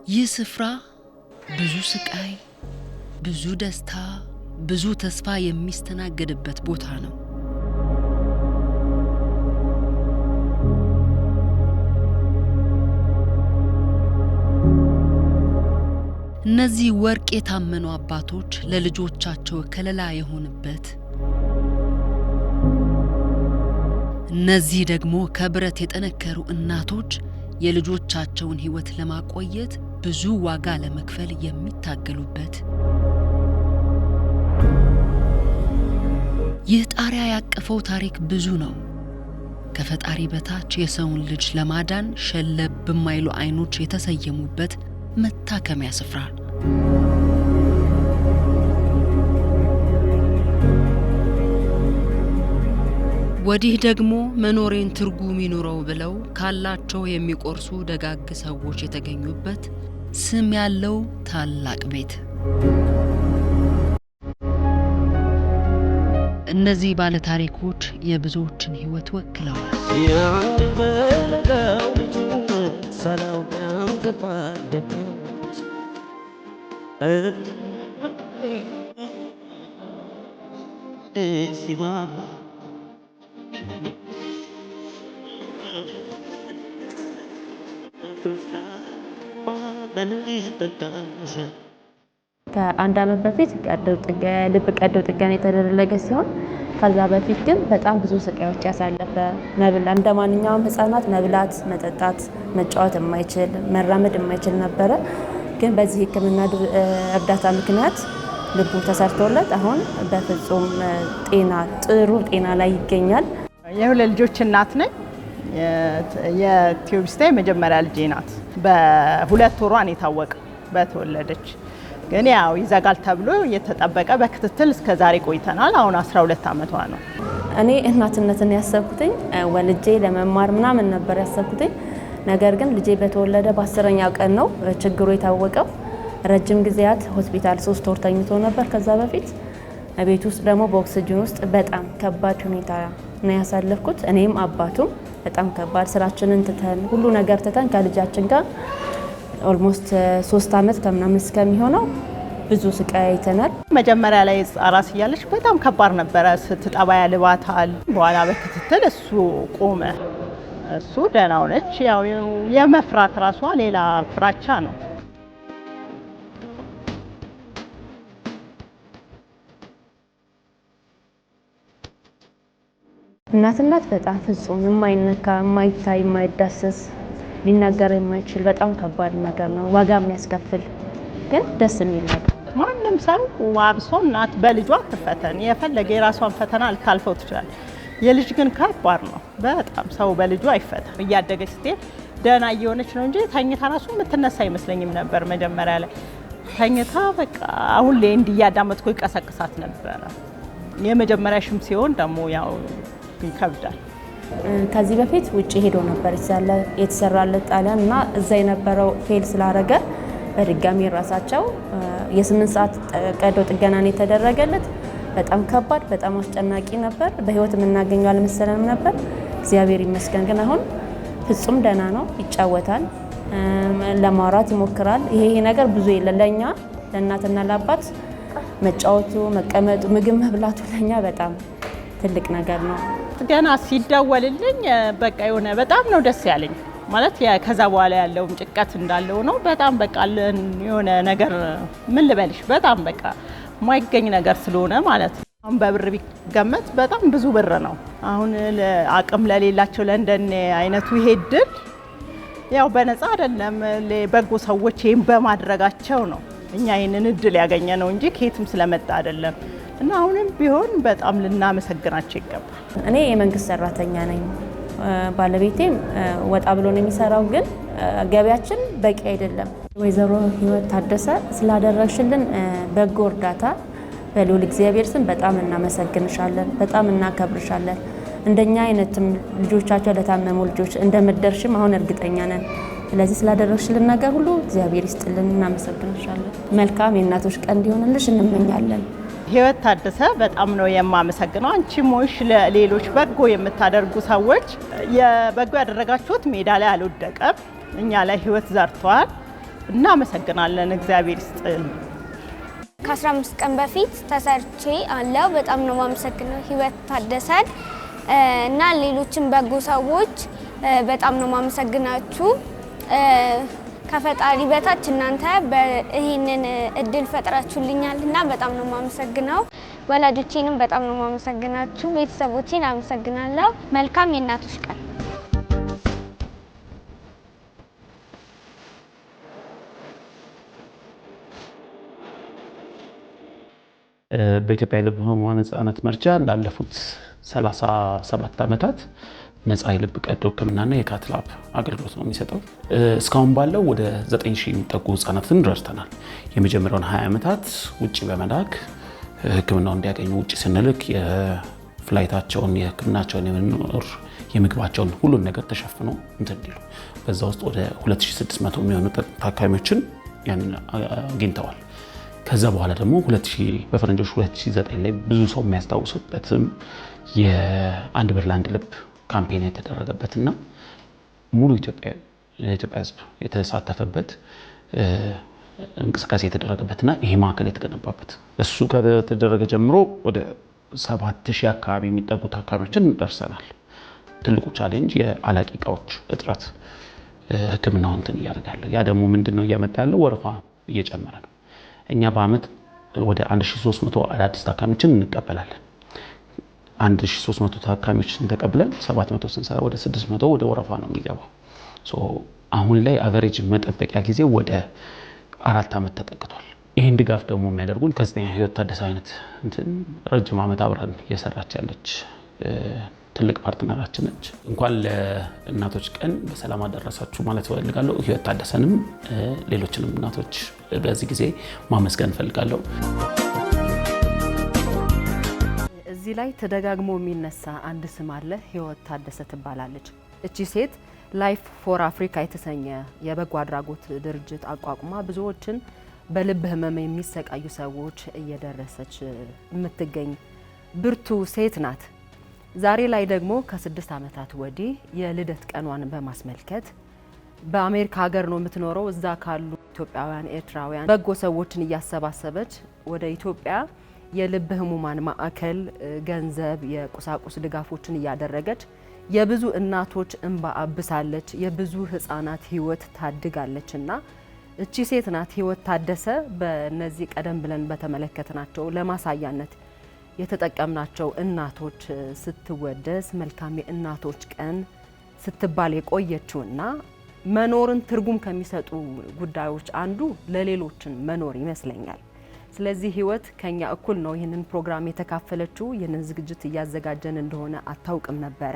ይህ ስፍራ ብዙ ስቃይ፣ ብዙ ደስታ፣ ብዙ ተስፋ የሚስተናገድበት ቦታ ነው። እነዚህ ወርቅ የታመኑ አባቶች ለልጆቻቸው ከለላ የሆኑበት፣ እነዚህ ደግሞ ከብረት የጠነከሩ እናቶች የልጆቻቸውን ሕይወት ለማቆየት ብዙ ዋጋ ለመክፈል የሚታገሉበት፣ ይህ ጣሪያ ያቀፈው ታሪክ ብዙ ነው። ከፈጣሪ በታች የሰውን ልጅ ለማዳን ሸለብ በማይሉ አይኖች የተሰየሙበት መታከሚያ ስፍራ። ወዲህ ደግሞ መኖሬን ትርጉም ይኑረው ብለው ካላቸው የሚቆርሱ ደጋግ ሰዎች የተገኙበት ስም ያለው ታላቅ ቤት። እነዚህ ባለ ታሪኮች የብዙዎችን ሕይወት ወክለዋል። ከአንድ ዓመት በፊት ልብ ቀዶ ጥገና የተደረገ ሲሆን ከዛ በፊት ግን በጣም ብዙ ስቃዮች ያሳለፈ እንደ ማንኛውም ህፃናት መብላት፣ መጠጣት፣ መጫወት የማይችል መራመድ የማይችል ነበረ። ግን በዚህ ሕክምና እርዳታ ምክንያት ልቡ ተሰርቶለት አሁን በፍጹም ጥሩ ጤና ላይ ይገኛል። የሁለት ልጆች እናት ነኝ። የቲዩብስታ የመጀመሪያ ልጄ ናት። በ2 ወሯ ነው የታወቀው በተወለደች። ግን ያው ይዘጋል ተብሎ እየተጠበቀ በክትትል እስከ ዛሬ ቆይተናል። አሁን 12 ዓመቷ ነው። እኔ እናትነትን ያሰብኩትኝ ወልጄ ለመማር ምናምን ነበር ያሰብኩትኝ። ነገር ግን ልጄ በተወለደ በ10ኛው ቀን ነው ችግሩ የታወቀው። ረጅም ጊዜያት ሆስፒታል 3 ወር ተኝቶ ነበር። ከዛ በፊት ቤት ውስጥ ደግሞ በኦክሲጅን ውስጥ በጣም ከባድ ሁኔታ ነው ያሳለፍኩት። እኔም አባቱም በጣም ከባድ ስራችንን ትተን ሁሉ ነገር ትተን ከልጃችን ጋር ኦልሞስት 3 ዓመት ከምናምን እስከሚሆነው ብዙ ስቃይ አይተናል። መጀመሪያ ላይ አራስ እያለች በጣም ከባድ ነበረ። ስትጠባ ያልባታል። በኋላ በክትትል እሱ ቆመ። እሱ ደህና ሆነች። ያው የመፍራት ራሷ ሌላ ፍራቻ ነው። እናትነት በጣም ፍጹም የማይነካ የማይታይ የማይዳሰስ ሊናገር የማይችል በጣም ከባድ ነገር ነው። ዋጋ የሚያስከፍል ግን ደስ የሚል ነገር። ማንም ሰው አብሶ እናት በልጇ ትፈተን። የፈለገ የራሷን ፈተና ልታልፈው ትችላለች። የልጅ ግን ከባድ ነው በጣም። ሰው በልጇ አይፈተን። እያደገች ስትሄድ ደህና እየሆነች ነው እንጂ ተኝታ ራሱ የምትነሳ አይመስለኝም ነበር። መጀመሪያ ላይ ተኝታ በቃ አሁን ላይ እንዲያዳመጥኩ ይቀሰቅሳት ነበረ። የመጀመሪያ ሽም ሲሆን ደግሞ ያው ይከብዳል። ከዚህ በፊት ውጪ ሄዶ ነበር የተሰራለት ጣሊያን እና እዛ የነበረው ፌል ስላረገ በድጋሚ ራሳቸው የ8 ሰዓት ቀዶ ጥገና ነው የተደረገለት። በጣም ከባድ በጣም አስጨናቂ ነበር። በህይወት የምናገኘው አልመሰለንም ነበር። እግዚአብሔር ይመስገን ግን አሁን ፍጹም ደህና ነው። ይጫወታል፣ ለማውራት ይሞክራል። ይሄ ነገር ብዙ ለኛ ለእናትና ለአባት መጫወቱ፣ መቀመጡ፣ ምግብ መብላቱ ለኛ በጣም ትልቅ ነገር ነው። ገና ሲደወልልኝ በቃ የሆነ በጣም ነው ደስ ያለኝ። ማለት ከዛ በኋላ ያለውም ጭቀት እንዳለው ነው። በጣም በቃ የሆነ ነገር ምን ልበልሽ በጣም በቃ ማይገኝ ነገር ስለሆነ ማለት ነው። አሁን በብር ቢገመት በጣም ብዙ ብር ነው። አሁን አቅም ለሌላቸው ለእንደኔ አይነቱ ይሄ እድል ያው በነፃ አይደለም። ለበጎ ሰዎች ይሄን በማድረጋቸው ነው እኛ ይሄንን እድል ያገኘ ነው እንጂ ከየትም ስለመጣ አይደለም። እና አሁንም ቢሆን በጣም ልናመሰግናቸው ይገባል። እኔ የመንግስት ሰራተኛ ነኝ። ባለቤቴም ወጣ ብሎ ነው የሚሰራው። ግን ገቢያችን በቂ አይደለም። ወይዘሮ ህይወት ታደሰ ስላደረግሽልን በጎ እርዳታ በልዑል እግዚአብሔር ስም በጣም እናመሰግንሻለን፣ በጣም እናከብርሻለን። እንደኛ አይነትም ልጆቻቸው ለታመሙ ልጆች እንደምትደርሽም አሁን እርግጠኛ ነን። ስለዚህ ስላደረግሽልን ነገር ሁሉ እግዚአብሔር ይስጥልን፣ እናመሰግንሻለን። መልካም የእናቶች ቀን እንዲሆንልሽ እንመኛለን። ህይወት ታደሰ በጣም ነው የማመሰግነው። አንቺ ሞሽ ለሌሎች በጎ የምታደርጉ ሰዎች የበጎ ያደረጋችሁት ሜዳ ላይ አልወደቀም፣ እኛ ላይ ህይወት ዘርቷል። እናመሰግናለን። እግዚአብሔር ይስጥልን። ከ15 ቀን በፊት ተሰርቼ አለው። በጣም ነው ማመሰግነው ህይወት ታደሰን እና ሌሎችን በጎ ሰዎች በጣም ነው ማመሰግናችሁ። ከፈጣሪ በታች እናንተ ይሄንን እድል ፈጥራችሁልኛልና በጣም ነው ማመሰግነው። ወላጆቼንም በጣም ነው ማመሰግናችሁ። ቤተሰቦቼን አመሰግናለሁ። መልካም የእናቶች ቀን። በኢትዮጵያ የልብ ህሙማን ህጻናት መርጃ ላለፉት 37 ዓመታት ነፃ የልብ ቀዶ ህክምናና የካት ላብ አገልግሎት ነው የሚሰጠው። እስካሁን ባለው ወደ 9000 የሚጠጉ ህጻናትን ረድተናል። የመጀመሪያውን 20 ዓመታት ውጪ በመላክ ህክምናው እንዲያገኙ ውጪ ስንልክ የፍላይታቸውን፣ የህክምናቸውን፣ የመኖር የምግባቸውን ሁሉን ነገር ተሸፍኖ እንዲሉ በዛ ውስጥ ወደ 2600 የሚሆኑ ታካሚዎችን ያንን አግኝተዋል። ከዛ በኋላ ደግሞ በፈረንጆች 2009 ላይ ብዙ ሰው የሚያስታውሱበትም የአንድ ብር ለአንድ ልብ ካምፔን የተደረገበትና ሙሉ የኢትዮጵያ ህዝብ የተሳተፈበት እንቅስቃሴ የተደረገበትና ይሄ ማዕከል የተገነባበት እሱ ከተደረገ ጀምሮ ወደ 7000 አካባቢ የሚጠጉ ታካሚዎችን ደርሰናል። ትልቁ ቻሌንጅ የአላቂ እቃዎች እጥረት ህክምናው እንትን እያደረጋለ። ያ ደግሞ ምንድነው እያመጣ ያለው? ወረፋ እየጨመረ ነው። እኛ በአመት ወደ 1300 አዳዲስ ታካሚዎችን እንቀበላለን። 1300 ታካሚዎችን ተቀብለን 700 ስንሰራ ወደ 600 ወደ ወረፋ ነው የሚገባው። አሁን ላይ አቨሬጅ መጠበቂያ ጊዜ ወደ 4 ዓመት ተጠቅቷል። ይህን ድጋፍ ደግሞ የሚያደርጉን ከፍተኛ ህይወት ታደሰ አይነት ረጅም ዓመት አብረን እየሰራች ያለች ትልቅ ፓርትነራችን ነች። እንኳን ለእናቶች ቀን በሰላም አደረሳችሁ ማለት እፈልጋለሁ። ህይወት ታደሰንም ሌሎችንም እናቶች በዚህ ጊዜ ማመስገን እፈልጋለሁ። እዚህ ላይ ተደጋግሞ የሚነሳ አንድ ስም አለ። ህይወት ታደሰ ትባላለች። እቺ ሴት ላይፍ ፎር አፍሪካ የተሰኘ የበጎ አድራጎት ድርጅት አቋቁማ ብዙዎችን በልብ ህመም የሚሰቃዩ ሰዎች እየደረሰች የምትገኝ ብርቱ ሴት ናት። ዛሬ ላይ ደግሞ ከ6 ዓመታት ወዲህ የልደት ቀኗን በማስመልከት በአሜሪካ ሀገር ነው የምትኖረው። እዛ ካሉ ኢትዮጵያውያን፣ ኤርትራውያን በጎ ሰዎችን እያሰባሰበች ወደ ኢትዮጵያ የልብ ህሙማን ማዕከል ገንዘብ፣ የቁሳቁስ ድጋፎችን እያደረገች የብዙ እናቶች እንባ አብሳለች፣ የብዙ ህፃናት ህይወት ታድጋለችና እቺ ሴት ናት ህይወት ታደሰ። በእነዚህ ቀደም ብለን በተመለከትናቸው ለማሳያነት የተጠቀምናቸው እናቶች ስትወደስ መልካም የእናቶች ቀን ስትባል የቆየችውና መኖርን ትርጉም ከሚሰጡ ጉዳዮች አንዱ ለሌሎችን መኖር ይመስለኛል። ስለዚህ ህይወት ከኛ እኩል ነው ይህንን ፕሮግራም የተካፈለችው። ይህንን ዝግጅት እያዘጋጀን እንደሆነ አታውቅም ነበረ።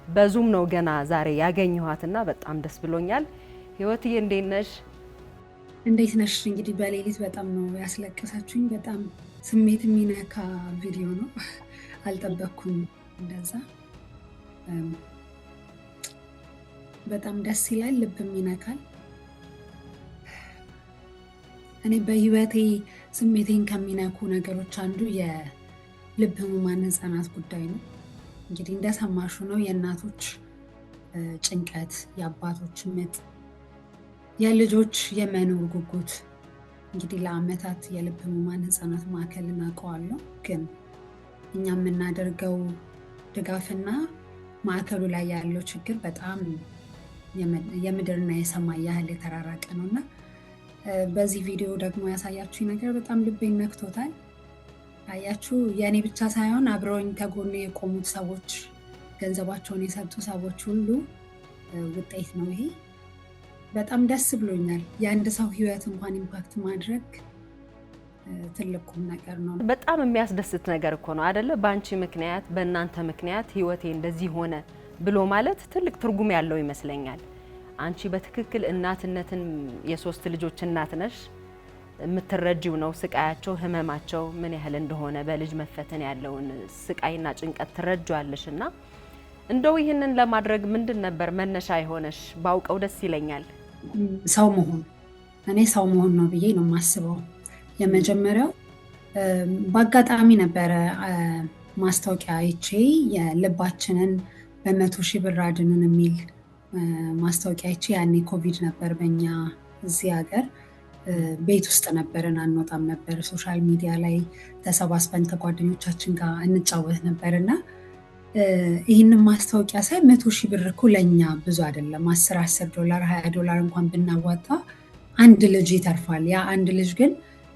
በዙም ነው ገና ዛሬ ያገኘኋትና በጣም ደስ ብሎኛል። ህይወትዬ እንዴት ነሽ? እንዴት ነሽ? እንግዲህ በሌሊት በጣም ነው ያስለቀሳችሁኝ። በጣም ስሜት የሚነካ ቪዲዮ ነው። አልጠበቅኩም እንደዛ። በጣም ደስ ይላል፣ ልብም ይነካል። እኔ በህይወቴ ስሜቴን ከሚነኩ ነገሮች አንዱ የልብ ህሙማን ህጻናት ጉዳይ ነው። እንግዲህ እንደሰማሹ ነው የእናቶች ጭንቀት፣ የአባቶች ምጥ፣ የልጆች የመኖር ጉጉት። እንግዲህ ለአመታት የልብ ህሙማን ህጻናት ማዕከልን አውቀዋለሁ፣ ግን እኛ የምናደርገው ድጋፍና ማዕከሉ ላይ ያለው ችግር በጣም የምድርና የሰማይ ያህል የተራራቀ ነውና በዚህ ቪዲዮ ደግሞ ያሳያችሁኝ ነገር በጣም ልቤን ነክቶታል። አያችሁ፣ የእኔ ብቻ ሳይሆን አብረውኝ ከጎኔ የቆሙት ሰዎች፣ ገንዘባቸውን የሰጡ ሰዎች ሁሉ ውጤት ነው ይሄ። በጣም ደስ ብሎኛል። የአንድ ሰው ህይወት እንኳን ኢምፓክት ማድረግ ትልቁም ነገር ነው። በጣም የሚያስደስት ነገር እኮ ነው አይደለ? በአንቺ ምክንያት፣ በእናንተ ምክንያት ህይወቴ እንደዚህ ሆነ ብሎ ማለት ትልቅ ትርጉም ያለው ይመስለኛል። አንቺ በትክክል እናትነትን የሶስት ልጆች እናት ነሽ። የምትረጂው ነው ስቃያቸው፣ ህመማቸው ምን ያህል እንደሆነ በልጅ መፈተን ያለውን ስቃይና ጭንቀት ትረጂዋለሽ። እና እንደው ይህንን ለማድረግ ምንድን ነበር መነሻ የሆነሽ? ባውቀው ደስ ይለኛል። ሰው መሆን፣ እኔ ሰው መሆን ነው ብዬ ነው የማስበው። የመጀመሪያው በአጋጣሚ ነበረ ማስታወቂያ አይቼ የልባችንን በ100,000 ብር አድኑን የሚል ማስታወቂያ አይቼ፣ ያኔ ኮቪድ ነበር በእኛ እዚህ ሀገር ቤት ውስጥ ነበርን፣ አንወጣም ነበር። ሶሻል ሚዲያ ላይ ተሰባስበን ከጓደኞቻችን ጋር እንጫወት ነበር እና ይህንን ማስታወቂያ ሳይ 100,000 ብር እኮ ለእኛ ብዙ አይደለም። 10 ዶላር 20 ዶላር እንኳን ብናዋጣ አንድ ልጅ ይተርፋል። ያ አንድ ልጅ ግን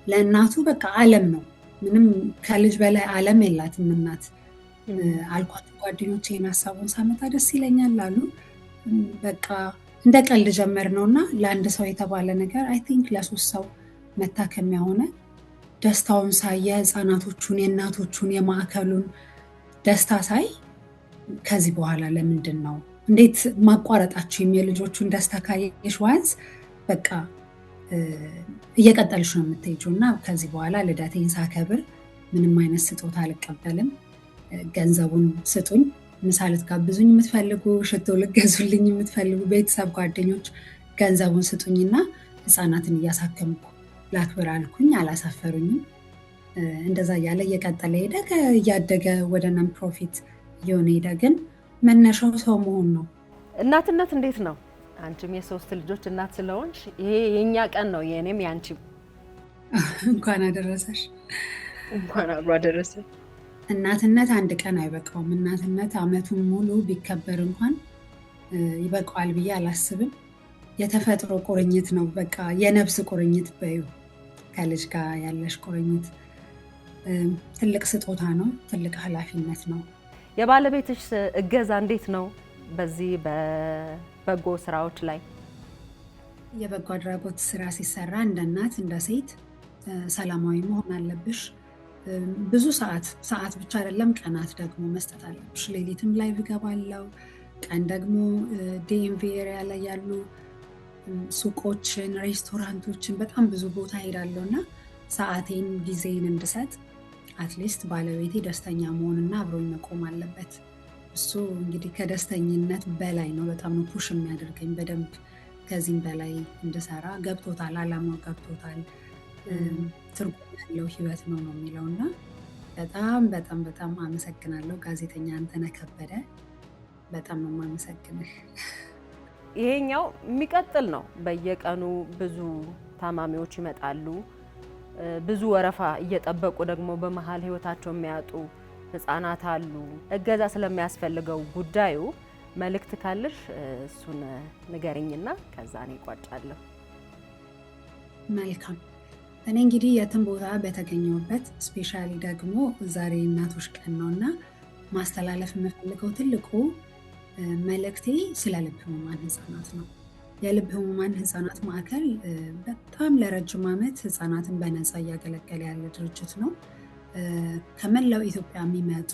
ለእናቱ በቃ ዓለም ነው። ምንም ከልጅ በላይ ዓለም የላትም እናት አልኳቸው። ጓደኞቼ ይህን ሀሳቡን ሳመጣ ደስ ይለኛል አሉ። በቃ እንደ ቀልድ ጀመር ነው እና ለአንድ ሰው የተባለ ነገር አይ ቲንክ ለ3 ሰው መታከሚያ ሆነ። ደስታውን ሳይ የህፃናቶቹን፣ የእናቶቹን፣ የማዕከሉን ደስታ ሳይ ከዚህ በኋላ ለምንድን ነው እንዴት ማቋረጣችሁም? የልጆቹን ደስታ ካየሽ ዋንስ በቃ እየቀጠልሽ ነው የምትሄጂው እና ከዚህ በኋላ ልደቴን ሳከብር ምንም አይነት ስጦታ አልቀበልም። ገንዘቡን ስጡኝ። ምሳ ልትጋብዙኝ የምትፈልጉ፣ ሽቶ ልትገዙልኝ የምትፈልጉ ቤተሰብ፣ ጓደኞች ገንዘቡን ስጡኝና ህፃናትን እያሳከምኩ ላክብር አልኩኝ። አላሳፈሩኝም። እንደዛ እያለ እየቀጠለ ሄደ። እያደገ ወደ ነን ፕሮፊት እየሆነ ሄደ። ግን መነሻው ሰው መሆን ነው። እናትነት እንዴት ነው? አንቺም የ3 ልጆች እናት ስለሆንሽ ይሄ የኛ ቀን ነው፣ የኔም ያንቺም። እንኳን አደረሰሽ። እንኳን አብሮ አደረሰ። እናትነት አንድ ቀን አይበቃውም። እናትነት አመቱን ሙሉ ቢከበር እንኳን ይበቃዋል ብዬ አላስብም። የተፈጥሮ ቁርኝት ነው። በቃ የነፍስ ቁርኝት በዩ ከልጅ ጋር ያለሽ ቁርኝት ትልቅ ስጦታ ነው። ትልቅ ኃላፊነት ነው። የባለቤትሽ እገዛ እንዴት ነው በዚህ በበጎ ስራዎች ላይ? የበጎ አድራጎት ስራ ሲሰራ እንደ እናት እንደ ሴት ሰላማዊ መሆን አለብሽ። ብዙ ሰዓት ብቻ አይደለም ቀናት ደግሞ መስጠት አለብሽ። ሌሊትም ላይ እገባለሁ፣ ቀን ደግሞ ዲኤምቪ ኤሪያ ላይ ያሉ ሱቆችን፣ ሬስቶራንቶችን በጣም ብዙ ቦታ ሄዳለሁ እና ሰዓቴን ጊዜን እንድሰጥ አትሊስት ባለቤቴ ደስተኛ መሆንና አብሮኝ መቆም አለበት። እሱ እንግዲህ ከደስተኝነት በላይ ነው። በጣም ነው ፑሽ የሚያደርገኝ በደንብ ከዚህም በላይ እንድሰራ ገብቶታል። አላማው ገብቶታል። ትርጉም ያለው ህይወት ነው የሚለው እና በጣም በጣም በጣም አመሰግናለሁ። ጋዜጠኛ አንተነህ ከበደ በጣም ነው የማመሰግንህ። ይሄኛው የሚቀጥል ነው። በየቀኑ ብዙ ታማሚዎች ይመጣሉ። ብዙ ወረፋ እየጠበቁ ደግሞ በመሀል ህይወታቸው የሚያጡ ህፃናት አሉ። እገዛ ስለሚያስፈልገው ጉዳዩ መልእክት ካለሽ እሱን ንገሪኝና ከዛ እኔ እቋጫለሁ። መልካም። እኔ እንግዲህ የትም ቦታ በተገኘሁበት ስፔሻሊ ደግሞ ዛሬ እናቶች ቀን ነው እና ማስተላለፍ የምፈልገው ትልቁ መልእክቴ ስለ ልብ ህሙማን ህፃናት ነው። የልብ ህሙማን ህፃናት ማዕከል በጣም ለረጅም ዓመት ህፃናትን በነፃ እያገለገለ ያለ ድርጅት ነው። ከመላው ኢትዮጵያ የሚመጡ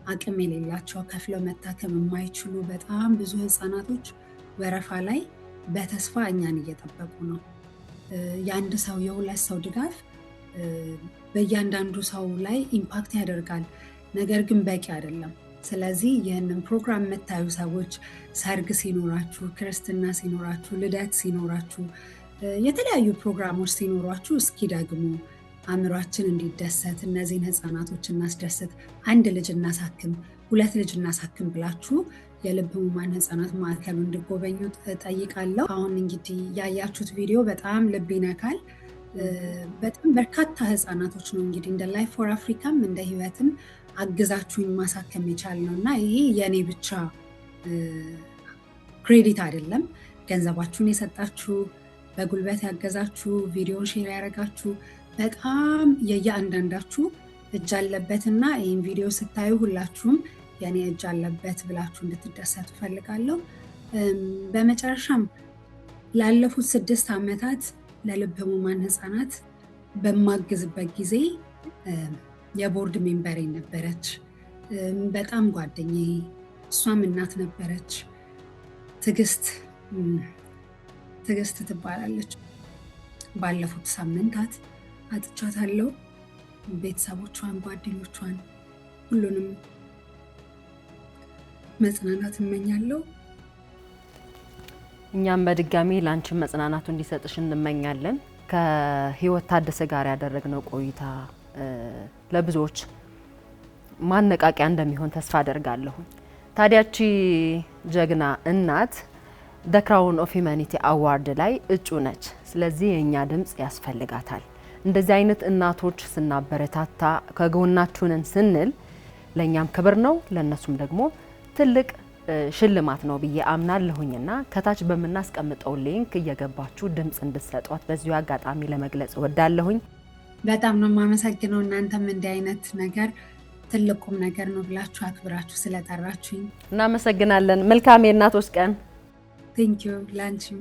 አቅም የሌላቸው ከፍለው መታከም የማይችሉ በጣም ብዙ ህፃናቶች ወረፋ ላይ በተስፋ እኛን እየጠበቁ ነው። የአንድ ሰው የሁለት ሰው ድጋፍ በእያንዳንዱ ሰው ላይ ኢምፓክት ያደርጋል፣ ነገር ግን በቂ አይደለም። ስለዚህ ይህንን ፕሮግራም የምታዩ ሰዎች ሰርግ ሲኖራችሁ፣ ክርስትና ሲኖራችሁ፣ ልደት ሲኖራችሁ፣ የተለያዩ ፕሮግራሞች ሲኖሯችሁ እስኪ ደግሞ አእምሯችን እንዲደሰት እነዚህን ህፃናቶች እናስደስት፣ አንድ ልጅ እናሳክም፣ 2 ልጅ እናሳክም ብላችሁ የልብ ህሙማን ህፃናት ማዕከሉ እንዲጎበኙ ጠይቃለሁ። አሁን እንግዲህ ያያችሁት ቪዲዮ በጣም ልብ ይነካል። በጣም በርካታ ህፃናቶች ነው እንግዲህ እንደ ላይፍ ፎር አፍሪካም እንደ ህይወትም አግዛችሁኝ ማሳከም የቻልነው እና ይሄ የኔ ብቻ ክሬዲት አይደለም። ገንዘባችሁን የሰጣችሁ፣ በጉልበት ያገዛችሁ፣ ቪዲዮን ሼር ያደረጋችሁ በጣም የየአንዳንዳችሁ እጅ አለበት እና ይህን ቪዲዮ ስታዩ ሁላችሁም የኔ እጅ አለበት ብላችሁ እንድትደሰቱ ፈልጋለሁ። በመጨረሻም ላለፉት 6 ዓመታት ለልብ ህሙማን ህፃናት በማግዝበት ጊዜ የቦርድ ሜምበሬ ነበረች። በጣም ጓደኛዬ፣ እሷም እናት ነበረች። ትዕግስት ትባላለች። ባለፉት ሳምንታት አጥቻታለሁ። ቤተሰቦቿን፣ ጓደኞቿን ሁሉንም መጽናናት እመኛለሁ። እኛም በድጋሚ ለአንቺን መጽናናቱ እንዲሰጥሽ እንመኛለን። ከህይወት ታደሰ ጋር ያደረግነው ቆይታ ለብዙዎች ማነቃቂያ እንደሚሆን ተስፋ አደርጋለሁ። ታዲያቺ ጀግና እናት ዘ ክራውን ኦፍ ሂውማኒቲ አዋርድ ላይ እጩ ነች። ስለዚህ የኛ ድምጽ ያስፈልጋታል። እንደዚህ አይነት እናቶች ስናበረታታ ከጎናችሁ ነን ስንል ለኛም ክብር ነው፣ ለነሱም ደግሞ ትልቅ ሽልማት ነው ብዬ አምናለሁኝና ከታች በመናስቀምጠው ሊንክ እየገባችሁ ድምጽ እንድትሰጧት በዚሁ አጋጣሚ ለመግለጽ ወዳለሁኝ። በጣም ነው የማመሰግነው። እናንተም እንዲህ አይነት ነገር ትልቁም ነገር ነው ብላችሁ አክብራችሁ ስለጠራችሁኝ እናመሰግናለን። መልካም የእናቶች ቀን። ቴንክ ዩ ላንቺም